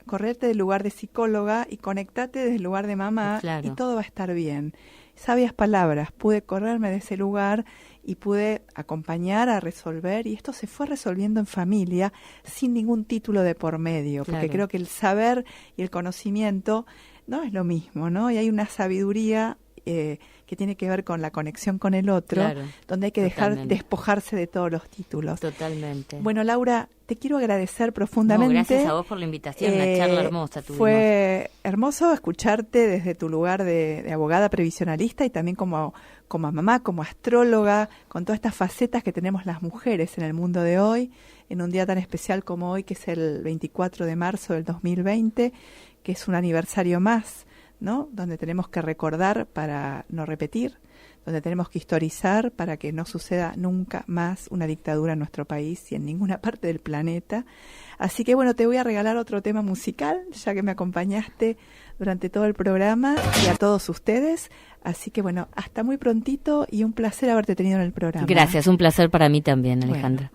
correrte del lugar de psicóloga y conectarte desde el lugar de mamá, Claro. y todo va a estar bien. Sabias palabras, pude correrme de ese lugar y pude acompañar a resolver, y esto se fue resolviendo en familia sin ningún título de por medio, porque Claro. creo que el saber y el conocimiento no es lo mismo, ¿no? Y hay una sabiduría que tiene que ver con la conexión con el otro, Claro, donde hay que dejar totalmente. despojarse de todos los títulos. Totalmente. Bueno, Laura, te quiero agradecer No, profundamente. gracias a vos por la invitación, una charla hermosa tuvimos. Fue hermoso escucharte desde tu lugar de abogada previsionalista y también como mamá, como astróloga, con todas estas facetas que tenemos las mujeres en el mundo de hoy, en un día tan especial como hoy, que es el 24 de marzo del 2020, que es un aniversario más, ¿no? Donde tenemos que recordar para no repetir, donde tenemos que historizar para que no suceda nunca más una dictadura en nuestro país y en ninguna parte del planeta. Así que bueno, te voy a regalar otro tema musical, ya que me acompañaste durante todo el programa, y a todos ustedes. Así que bueno, hasta muy prontito y un placer haberte tenido en el programa. Gracias, un placer para mí también, Bueno. Alejandra.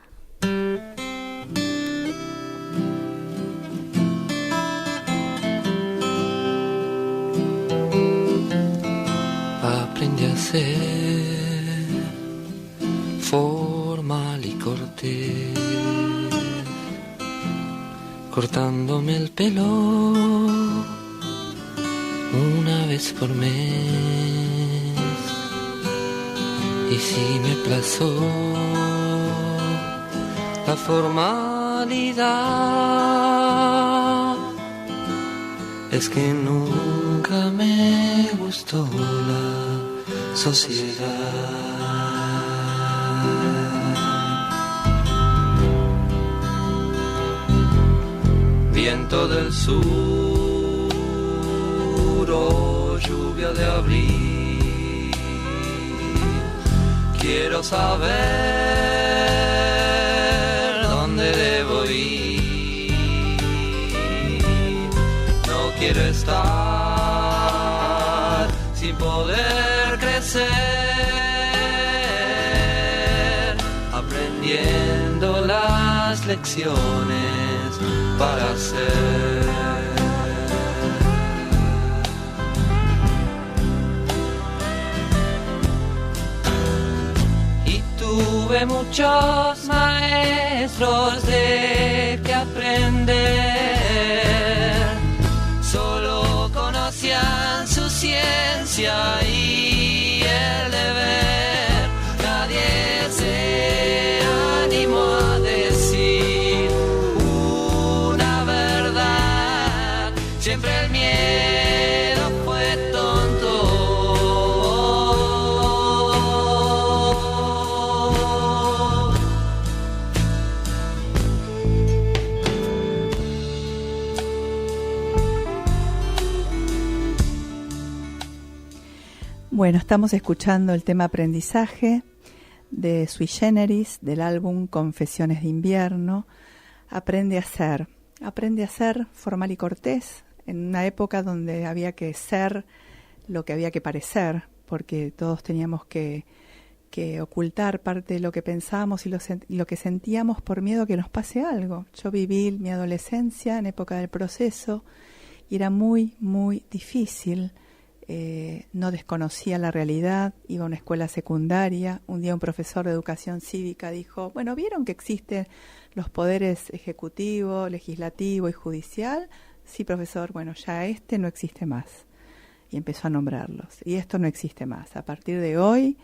Aprendí a ser formal y cortés, cortándome el pelo una vez por mes. Y si me plazó la formalidad, es que nunca me gustó la sociedad. Viento del sur o lluvia de abril, quiero saber dónde debo ir. No quiero estar sin poder crecer, aprendiendo las lecciones para ser. Y tuve muchos maestros de que aprender, solo conocían su ciencia y el deber. Nadie se animó a decir una verdad, siempre el miedo fue tonto. Bueno, estamos escuchando el tema Aprendizaje de Sui Generis, del álbum Confesiones de Invierno. Aprende a ser formal y cortés, en una época donde había que ser lo que había que parecer, porque todos teníamos que que ocultar parte de lo que pensábamos y lo que sentíamos por miedo a que nos pase algo. Yo viví mi adolescencia en época del proceso y era muy, muy difícil. No desconocía la realidad, iba a una escuela secundaria. Un día un profesor de educación cívica dijo, bueno, ¿vieron que existen los poderes ejecutivo, legislativo y judicial? Sí, profesor, bueno, ya no existe más. Y empezó a nombrarlos. Y esto no existe más. A partir de hoy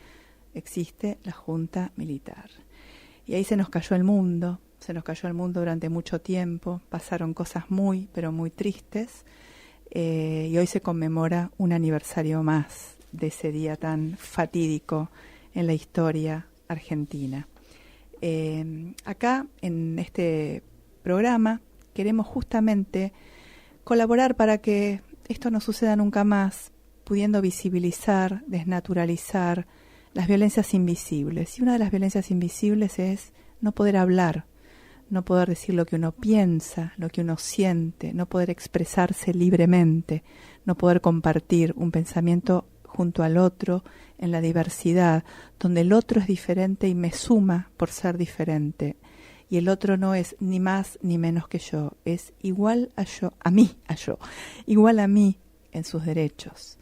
existe la Junta Militar. Y ahí se nos cayó el mundo durante mucho tiempo. Pasaron cosas muy, pero muy tristes. Y hoy se conmemora un aniversario más de ese día tan fatídico en la historia argentina. Acá, en este programa, queremos justamente colaborar para que esto no suceda nunca más, pudiendo visibilizar, desnaturalizar las violencias invisibles. Y una de las violencias invisibles es no poder hablar, no poder decir lo que uno piensa, lo que uno siente, no poder expresarse libremente, no poder compartir un pensamiento junto al otro en la diversidad, donde el otro es diferente y me suma por ser diferente. Y el otro no es ni más ni menos que yo, es igual a yo, igual a mí en sus derechos,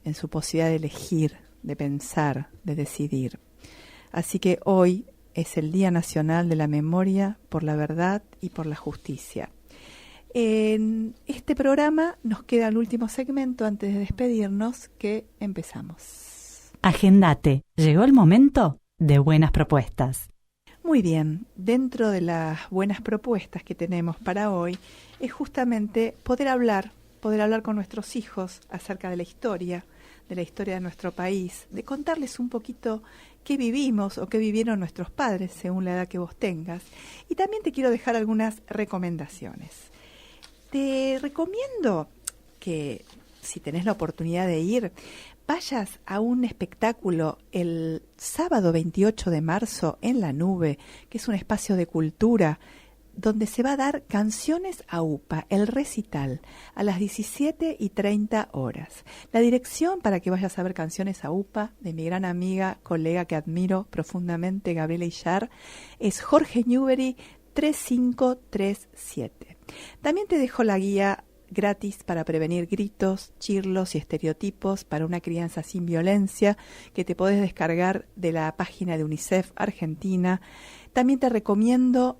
en su posibilidad de elegir, de pensar, de decidir. Así que hoy es el Día Nacional de la Memoria por la Verdad y por la Justicia. En este programa nos queda el último segmento antes de despedirnos, que empezamos. Agendate, llegó el momento de buenas propuestas. Muy bien, dentro de las buenas propuestas que tenemos para hoy es justamente poder hablar con nuestros hijos acerca de la historia de nuestro país, de contarles un poquito qué vivimos o qué vivieron nuestros padres según la edad que vos tengas. Y también te quiero dejar algunas recomendaciones. Te recomiendo que, si tenés la oportunidad de ir, vayas a un espectáculo el sábado 28 de marzo en La Nube, que es un espacio de cultura donde se va a dar Canciones a UPA, el recital, a las 17:30. La dirección para que vayas a ver Canciones a UPA de mi gran amiga, colega que admiro profundamente, Gabriela Illar, es Jorge Newbery 3537. También te dejo la guía gratis para prevenir gritos, chirlos y estereotipos para una crianza sin violencia, que te podés descargar de la página de UNICEF Argentina. También te recomiendo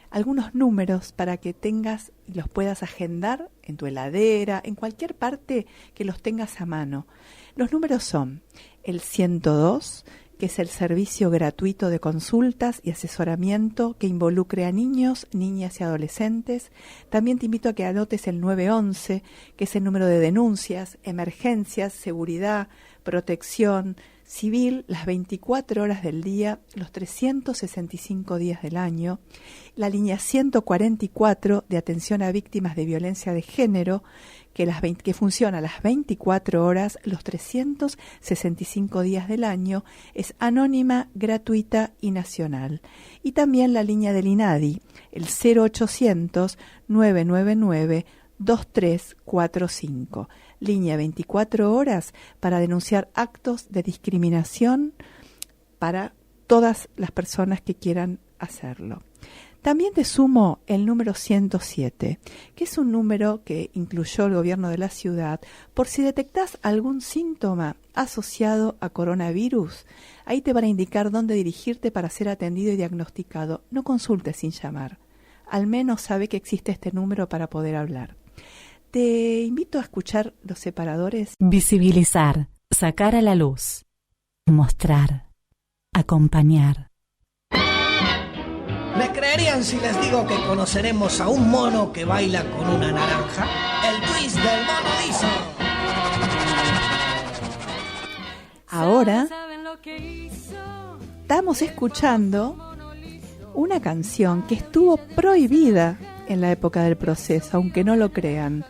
algunos números para que tengas y los puedas agendar en tu heladera, en cualquier parte que los tengas a mano. Los números son el 102, que es el servicio gratuito de consultas y asesoramiento que involucre a niños, niñas y adolescentes. También te invito a que anotes el 911, que es el número de denuncias, emergencias, seguridad, protección civil, las 24 horas del día, los 365 días del año. La línea 144 de atención a víctimas de violencia de género, que funciona las 24 horas, los 365 días del año, es anónima, gratuita y nacional. Y también la línea del INADI, el 0800-999-2345, línea 24 horas para denunciar actos de discriminación para todas las personas que quieran hacerlo. También te sumo el número 107, que es un número que incluyó el gobierno de la ciudad por si detectás algún síntoma asociado a coronavirus. Ahí te van a indicar dónde dirigirte para ser atendido y diagnosticado. No consultes sin llamar. Al menos sabe que existe este número para poder hablar. Te invito a escuchar Los Separadores. Visibilizar, sacar a la luz, mostrar, acompañar. ¿Me creerían si les digo que conoceremos a un mono que baila con una naranja? El twist del mono liso. Ahora estamos escuchando una canción que estuvo prohibida en la época del proceso, aunque no lo crean.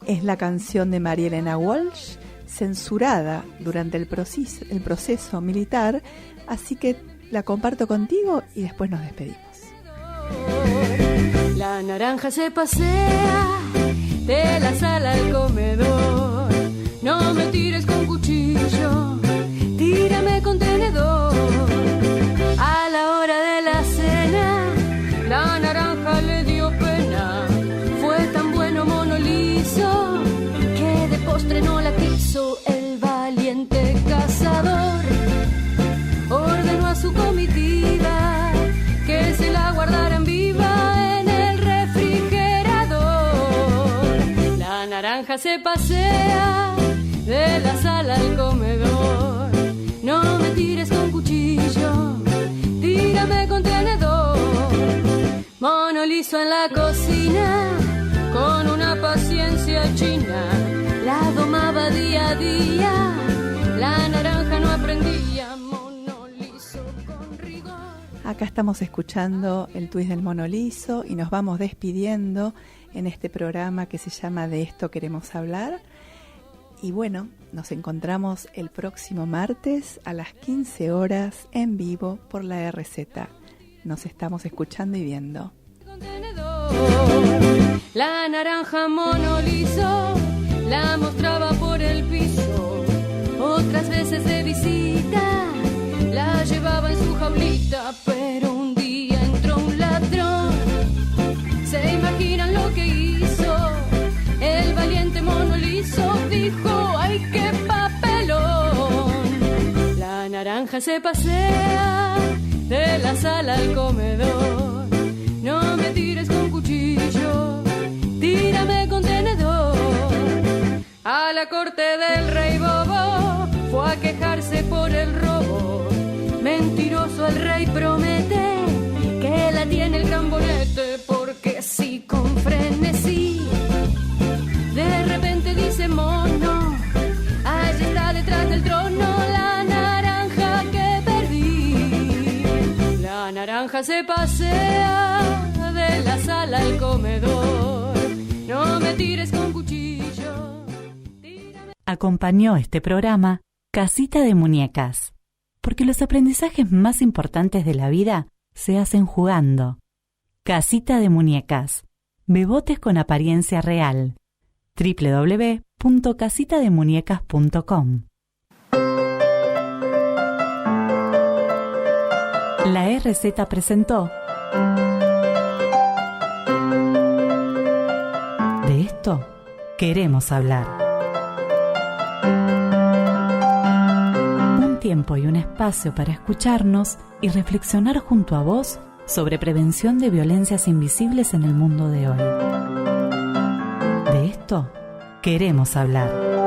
Es la canción de María Elena Walsh, censurada durante el proceso militar, así que la comparto contigo y después nos despedimos. La naranja se pasea de la sala al comedor. No me tires con cuchillo, tírame con contenedor. A la hora de la cena, la naranja le dio pena. Fue tan bueno mono liso que de postre no la quiso. El valiente cazador ordenó a su comitiva que se la guardaran viva en el refrigerador. La naranja se pasea de la sala al comedor. No me tires con cuchillo, tírame con tenedor. Mono liso en la cocina, con una paciencia china, la domaba día a día. La naranja no aprendía. Mono liso con rigor. Acá estamos escuchando el twist del mono liso y nos vamos despidiendo en este programa que se llama De esto queremos hablar. Y bueno, nos encontramos el próximo martes a las 15 horas en vivo por la RZ. Nos estamos escuchando y viendo. La naranja mono liso la mostraba por el piso. Otras veces de visita la llevaba en su jaulita, pero un día entró un ladrón. ¿Se imaginan lo que hizo? El valiente mono liso dijo: ¡ay, qué papelón! La naranja se pasea de la sala al comedor. No me tires con cuchillo, tírame con tenedor. A la corte del rey bobo fue a quejarse por el robo. Mentiroso el rey promete que la tiene el gran bonete, porque sí, con frenesí. De repente dice mono, allí está detrás del trono la naranja que perdí. La naranja se pasea de la sala al comedor. No me tires con cuchillo. Acompañó este programa Casita de Muñecas, porque los aprendizajes más importantes de la vida se hacen jugando. Casita de Muñecas, bebotes con apariencia real. www.casitademuñecas.com. La RZ presentó De esto queremos hablar. Un tiempo y un espacio para escucharnos y reflexionar junto a vos sobre prevención de violencias invisibles en el mundo de hoy. De esto queremos hablar.